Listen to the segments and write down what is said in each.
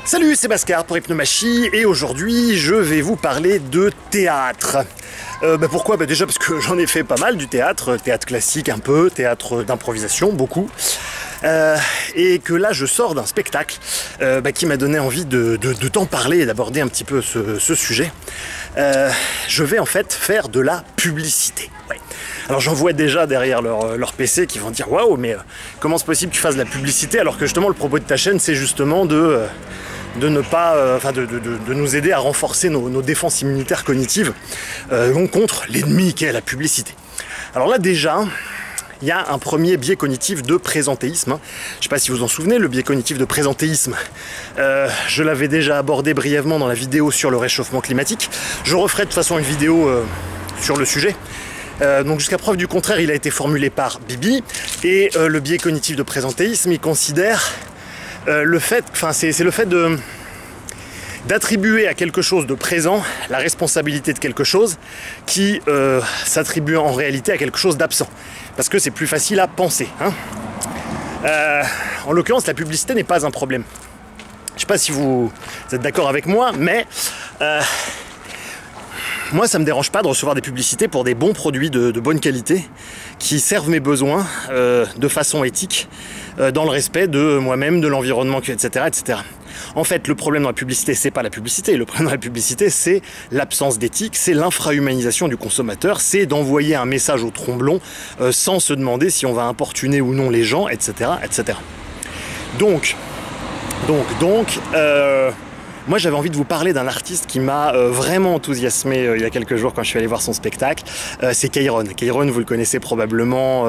Salut, c'est Bhaskar pour Hypnomachie et aujourd'hui je vais vous parler de théâtre. Pourquoi? Déjà parce que j'en ai fait pas mal du théâtre, théâtre classique un peu, théâtre d'improvisation beaucoup. Et que là je sors d'un spectacle qui m'a donné envie de t'en parler et d'aborder un petit peu ce sujet. Je vais en fait faire de la publicité. Ouais. Alors j'en vois déjà derrière leur PC qui vont dire waouh, mais comment c'est possible que tu fasses de la publicité alors que justement le propos de ta chaîne c'est justement de ne pas, de nous aider à renforcer nos défenses immunitaires cognitives contre l'ennemi qu'est la publicité. Alors là déjà, il y a un premier biais cognitif de présentéisme. Je ne sais pas si vous en souvenez, le biais cognitif de présentéisme, je l'avais déjà abordé brièvement dans la vidéo sur le réchauffement climatique. Je referai de toute façon une vidéo sur le sujet. Donc jusqu'à preuve du contraire, il a été formulé par Bibi. Et le biais cognitif de présentéisme, il considère le fait d'attribuer à quelque chose de présent la responsabilité de quelque chose qui s'attribue en réalité à quelque chose d'absent. Parce que c'est plus facile à penser. En l'occurrence, la publicité n'est pas un problème. Je ne sais pas si vous êtes d'accord avec moi, mais moi, ça ne me dérange pas de recevoir des publicités pour des bons produits de bonne qualité qui servent mes besoins de façon éthique, dans le respect de moi-même, de l'environnement, etc., etc. En fait, le problème dans la publicité, c'est pas la publicité. Le problème dans la publicité, c'est l'absence d'éthique, c'est l'infrahumanisation du consommateur, c'est d'envoyer un message au tromblon sans se demander si on va importuner ou non les gens, etc., etc. Donc, moi j'avais envie de vous parler d'un artiste qui m'a vraiment enthousiasmé il y a quelques jours quand je suis allé voir son spectacle. C'est Kairon. Kairon, vous le connaissez probablement,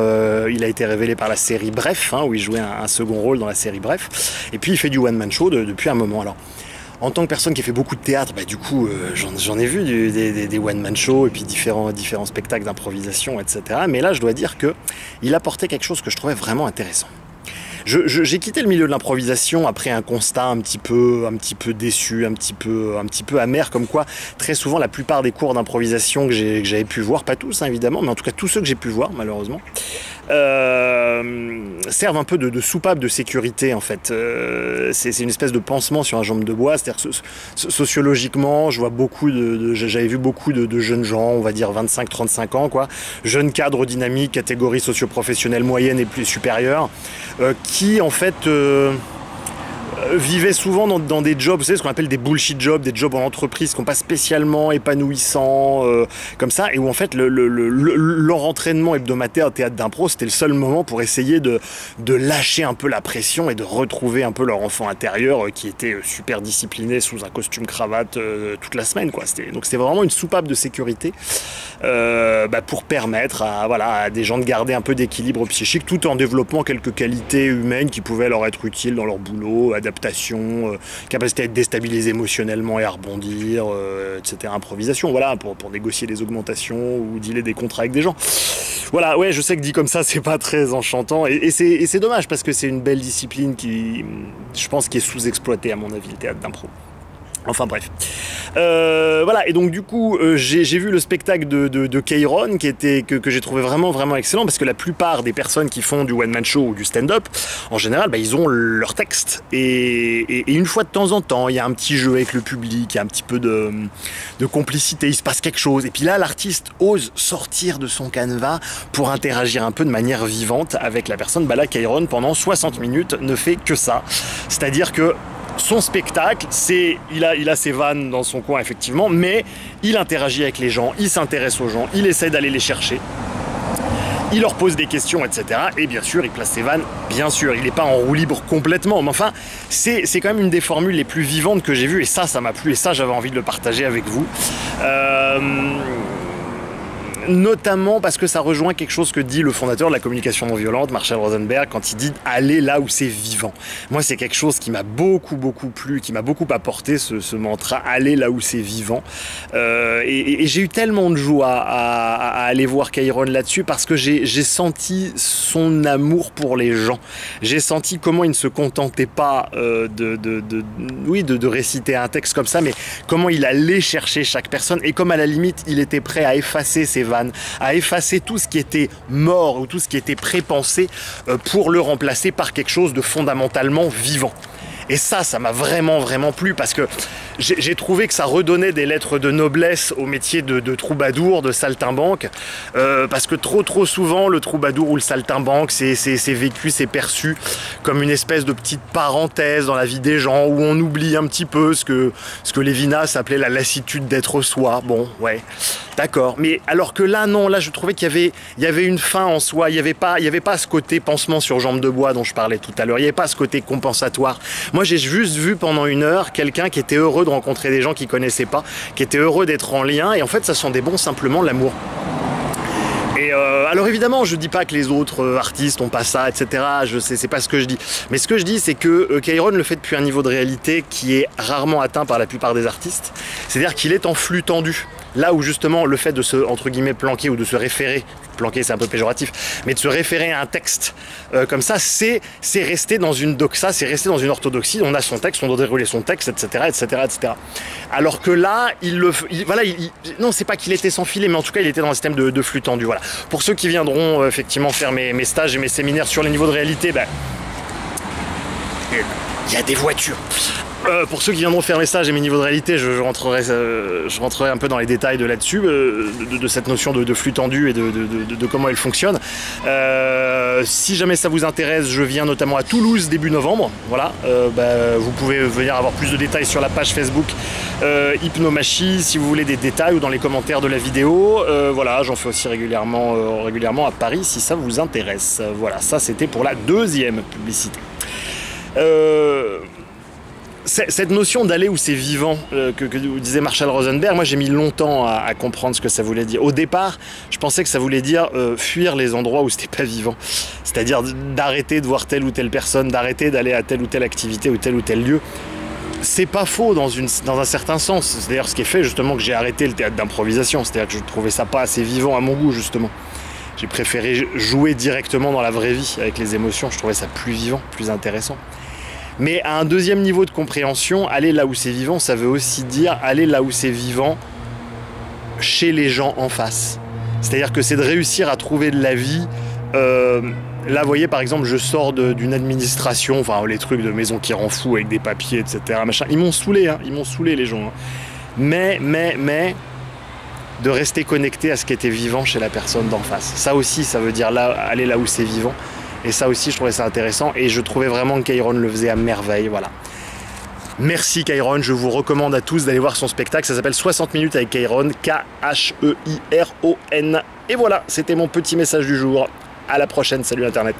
il a été révélé par la série Bref, où il jouait un second rôle dans la série Bref. Et puis il fait du one-man show depuis un moment. Alors, en tant que personne qui a fait beaucoup de théâtre, du coup j'en ai vu des one-man shows et puis différents spectacles d'improvisation, etc. Mais là je dois dire qu'il apportait quelque chose que je trouvais vraiment intéressant. J'ai quitté le milieu de l'improvisation après un constat un petit peu déçu, un petit peu amer, comme quoi très souvent la plupart des cours d'improvisation que j'avais pu voir, pas tous évidemment, mais en tout cas tous ceux que j'ai pu voir malheureusement, servent un peu de soupape de sécurité en fait. C'est une espèce de pansement sur un jambe de bois, c'est-à-dire que sociologiquement, je vois j'avais vu beaucoup de jeunes gens, on va dire 25-35 ans, quoi, jeunes cadres dynamiques, catégorie socio-professionnelle moyenne et plus supérieure, qui en fait vivaient souvent dans des jobs, vous savez, ce qu'on appelle des bullshit jobs, des jobs en entreprise qui sont pas spécialement épanouissants comme ça, et où en fait leur entraînement hebdomadaire au théâtre d'impro, c'était le seul moment pour essayer de lâcher un peu la pression et de retrouver un peu leur enfant intérieur qui était super discipliné sous un costume cravate toute la semaine, quoi. Donc c'était vraiment une soupape de sécurité pour permettre à des gens de garder un peu d'équilibre psychique tout en développant quelques qualités humaines qui pouvaient leur être utiles dans leur boulot, adaptation, capacité à être déstabilisé émotionnellement et à rebondir, etc. Improvisation, voilà, pour négocier des augmentations ou dealer des contrats avec des gens. Voilà, ouais, je sais que dit comme ça, c'est pas très enchantant, et c'est dommage parce que c'est une belle discipline qui, je pense, qui est sous-exploitée à mon avis, le théâtre d'impro. Enfin bref. Voilà, et donc du coup, j'ai vu le spectacle de Kairon que j'ai trouvé vraiment excellent, parce que la plupart des personnes qui font du one-man show ou du stand-up, en général, ils ont leur texte. Et une fois de temps en temps, il y a un petit jeu avec le public, il y a un petit peu de complicité, il se passe quelque chose. Et puis là, l'artiste ose sortir de son canevas pour interagir un peu de manière vivante avec la personne. Là, Kairon, pendant 60 minutes, ne fait que ça. C'est-à-dire que son spectacle, il a ses vannes dans son coin effectivement, mais il interagit avec les gens, il s'intéresse aux gens, il essaie d'aller les chercher, il leur pose des questions, etc. Et bien sûr, il place ses vannes, bien sûr, il n'est pas en roue libre complètement, mais enfin, c'est quand même une des formules les plus vivantes que j'ai vues, et ça m'a plu, et ça, j'avais envie de le partager avec vous. Notamment parce que ça rejoint quelque chose que dit le fondateur de la communication non violente, Marshall Rosenberg, quand il dit « aller là où c'est vivant ». Moi, c'est quelque chose qui m'a beaucoup plu, qui m'a beaucoup apporté, ce mantra « aller là où c'est vivant ». Et j'ai eu tellement de joie à aller voir Kairon là-dessus, parce que j'ai senti son amour pour les gens. J'ai senti comment il ne se contentait pas de réciter un texte comme ça, mais comment il allait chercher chaque personne, et comme à la limite, il était prêt à effacer ses vannes, à effacer tout ce qui était mort ou tout ce qui était prépensé pour le remplacer par quelque chose de fondamentalement vivant. Et ça m'a vraiment plu parce que j'ai trouvé que ça redonnait des lettres de noblesse au métier de troubadour, de saltimbanque, parce que trop souvent le troubadour ou le saltimbanque c'est vécu, c'est perçu comme une espèce de petite parenthèse dans la vie des gens où on oublie un petit peu ce que Lévinas appelait la lassitude d'être soi. Bon, ouais, d'accord. Mais alors que là, non, là je trouvais qu'il y avait une fin en soi, il n'y avait pas ce côté pansement sur jambe de bois dont je parlais tout à l'heure, il n'y avait pas ce côté compensatoire. Moi j'ai juste vu pendant une heure quelqu'un qui était heureux de rencontrer des gens qu'il connaissait pas, qui était heureux d'être en lien, et en fait ça sentait bon simplement l'amour. Et alors évidemment, je dis pas que les autres artistes ont pas ça, etc. C'est pas ce que je dis. Mais ce que je dis, c'est que Kairon le fait depuis un niveau de réalité qui est rarement atteint par la plupart des artistes. C'est-à-dire qu'il est en flux tendu. Là où justement le fait de se, entre guillemets, planquer ou de se référer, planquer c'est un peu péjoratif, mais de se référer à un texte comme ça, c'est rester dans une doxa, c'est rester dans une orthodoxie. On a son texte, on doit dérouler son texte, etc., etc., etc. Alors que là, non, c'est pas qu'il était sans filet, mais en tout cas, il était dans un système de flux tendu. Voilà. Pour ceux qui viendront effectivement faire mes stages et mes séminaires sur les niveaux de réalité, ben, il y a des voitures. Pour ceux qui viendront faire mes stages et mes niveaux de réalité, je rentrerai un peu dans les détails de là-dessus, de cette notion de flux tendu et de comment elle fonctionne. Si jamais ça vous intéresse, je viens notamment à Toulouse début novembre. Voilà, vous pouvez venir avoir plus de détails sur la page Facebook Hypnomachie si vous voulez des détails ou dans les commentaires de la vidéo. Voilà, j'en fais aussi régulièrement à Paris si ça vous intéresse. Voilà, ça c'était pour la deuxième publicité. Cette notion d'aller où c'est vivant que disait Marshall Rosenberg, moi j'ai mis longtemps à comprendre ce que ça voulait dire. Au départ, je pensais que ça voulait dire fuir les endroits où c'était pas vivant. C'est-à-dire d'arrêter de voir telle ou telle personne, d'arrêter d'aller à telle ou telle activité ou tel lieu. C'est pas faux dans un certain sens. C'est d'ailleurs ce qui est fait justement que j'ai arrêté le théâtre d'improvisation. C'est-à-dire que je trouvais ça pas assez vivant à mon goût justement. J'ai préféré jouer directement dans la vraie vie avec les émotions. Je trouvais ça plus vivant, plus intéressant. Mais à un deuxième niveau de compréhension, aller là où c'est vivant, ça veut aussi dire aller là où c'est vivant chez les gens en face. C'est-à-dire que c'est de réussir à trouver de la vie. Là, vous voyez, par exemple, je sors d'une administration, enfin, les trucs de maison qui rend fou avec des papiers, etc. Machin. Ils m'ont saoulé, hein, ils m'ont saoulé les gens. Hein. Mais, de rester connecté à ce qui était vivant chez la personne d'en face. Ça aussi, ça veut dire aller là où c'est vivant. Et ça aussi, je trouvais ça intéressant. Et je trouvais vraiment que Kairon le faisait à merveille. Voilà. Merci Kairon. Je vous recommande à tous d'aller voir son spectacle. Ça s'appelle 60 minutes avec Kairon. K-H-E-I-R-O-N. Et voilà, c'était mon petit message du jour. À la prochaine. Salut Internet.